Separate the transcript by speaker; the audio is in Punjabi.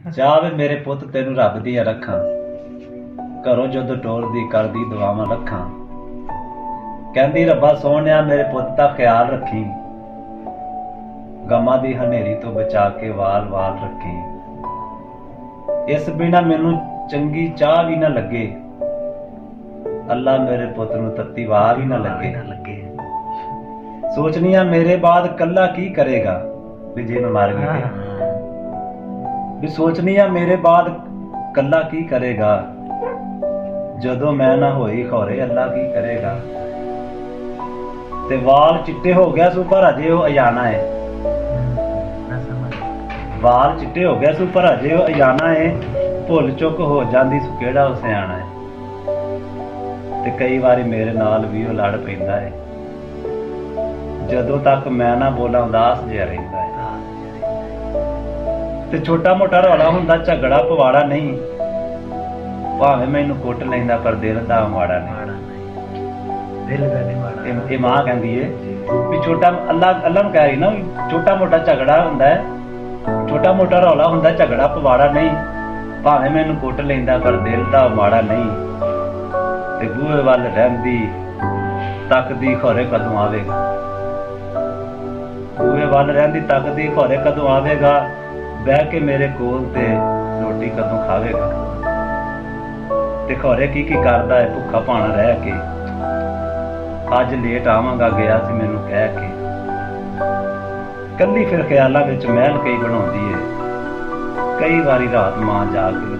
Speaker 1: ਚਾਹ ਵੇ ਮੇਰੇ ਪੁੱਤ ਤੈਨੂੰ ਰੱਬ ਦੀਆਂ ਰੱਖਾਂ, ਘਰੋਂ ਜਦੋਂ ਟੋਲਦੀ ਕਰਦੀ ਦੁਆਵਾਂ ਰੱਖਾਂ। ਕਹਿੰਦੀ ਰੱਬਾ ਸੋਹਣਿਆ ਮੇਰੇ ਪੁੱਤ ਦਾ ਖਿਆਲ ਰੱਖੀ, ਗਮਾਂ ਦੀ ਹਨੇਰੀ ਤੋਂ ਬਚਾ ਕੇ ਵਾਲ ਵਾਲ ਰੱਖੀ। ਇਸ ਬਿਨਾ ਮੈਨੂੰ ਚੰਗੀ ਚਾਹ ਵੀ ਨਾ ਲੱਗੇ, ਅੱਲਾ ਮੇਰੇ ਪੁੱਤ ਨੂੰ ਤੱਤੀ ਵਾਹ ਵੀ ਨਾ ਲੱਗੇ। ਸੋਚਨੀ ਆ ਮੇਰੇ ਬਾਅਦ ਕੱਲਾ ਕੀ ਕਰੇਗਾ, ਵੀ ਜੇ ਮੈਂ ਮਰ ਗਈ ਤੇ ਵੀ ਸੋਚਨੀ ਆ ਮੇਰੇ ਬਾਅਦ ਕੱਲਾ ਕੀ ਕਰੇਗਾ, ਜਦੋਂ ਮੈਂ ਨਾ ਹੋਈ ਖੌਰੇ ਅੱਲਾ ਕੀ ਕਰੇਗਾ। ਤੇ ਵਾਲ ਚਿੱਟੇ ਹੋ ਗਿਆ ਸੂ ਪਰ ਅਜੇ ਉਹ ਅਜਾਣਾ ਹੈ, ਵਾਲ ਚਿੱਟੇ ਹੋ ਗਿਆ ਸੂ ਪਰ ਅਜੇ ਉਹ ਅਜਾਣਾ ਹੈ। ਭੁੱਲ ਚੁੱਕ ਹੋ ਜਾਂਦੀ ਸੂ ਕਿਹੜਾ ਉਹ ਸਿਆਣਾ ਹੈ। ਤੇ ਕਈ ਵਾਰੀ ਮੇਰੇ ਨਾਲ ਵੀ ਉਹ ਲੜ ਪੈਂਦਾ ਹੈ, ਜਦੋਂ ਤੱਕ ਮੈਂ ਨਾ ਬੋਲਾਂ ਉਦਾਸ ਜਿਹਾ ਰਹਿੰਦਾ ਹੈ। ਤੇ ਛੋਟਾ ਮੋਟਾ ਰੌਲਾ ਹੁੰਦਾ ਝਗੜਾ ਪਵਾੜਾ ਨਹੀਂ, ਭਾਵੇਂ ਮੈਨੂੰ ਕੁੱਟ ਲੈਂਦਾ ਪਰ ਦਿਲ ਦਾ ਮਾੜਾ ਨਹੀਂ। ਇਹ ਮਾਂ ਕਹਿੰਦੀ ਏ ਵੀ ਛੋਟਾ ਅੱਲਾ ਨੂੰ ਕਹਿ ਰਹੀ ਨਾ ਵੀ ਛੋਟਾ ਮੋਟਾ ਝਗੜਾ ਹੁੰਦਾ ਹੈ, ਛੋਟਾ ਮੋਟਾ ਰੌਲਾ ਹੁੰਦਾ ਝਗੜਾ ਪਵਾੜਾ ਨਹੀਂ, ਭਾਵੇਂ ਮੈਨੂੰ ਕੁੱਟ ਲੈਂਦਾ ਪਰ ਦਿਲ ਦਾ ਮਾੜਾ ਨਹੀਂ। ਤੇ ਬੂਹੇ ਵੱਲ ਰਹਿੰਦੀ ਤੱਕਦੀ ਖੌਰੇ ਕਦੋਂ ਆਵੇਗਾ, ਬੂਹੇ ਵੱਲ ਰਹਿੰਦੀ ਤੱਕਦੀ ਖੌਰੇ ਕਦੋਂ ਆਵੇਗਾ, ਬਹਿ ਕੇ ਮੇਰੇ ਕੋਲ ਤੇ ਰੋਟੀ ਕਦੋਂ ਖਾਵੇਗਾ। ਤੇ ਖੌਰੇ ਕੀ ਕੀ ਕਰਦਾ ਹੈ ਭੁੱਖਾ ਭਾਣਾ ਰਹਿ ਕੇ, ਅੱਜ ਲੇਟ ਆਵਾਂਗਾ ਗਿਆ ਸੀ ਮੈਨੂੰ ਕਹਿ ਕੇ। ਕੱਲੀ ਫਿਰ ਖਿਆਲਾਂ ਵਿੱਚ ਮਹਿਲ ਕਈ ਬਣਾਉਂਦੀ ਏ, ਕਈ ਵਾਰੀ ਰਾਤ ਮਾਂ ਜਾ ਕੇ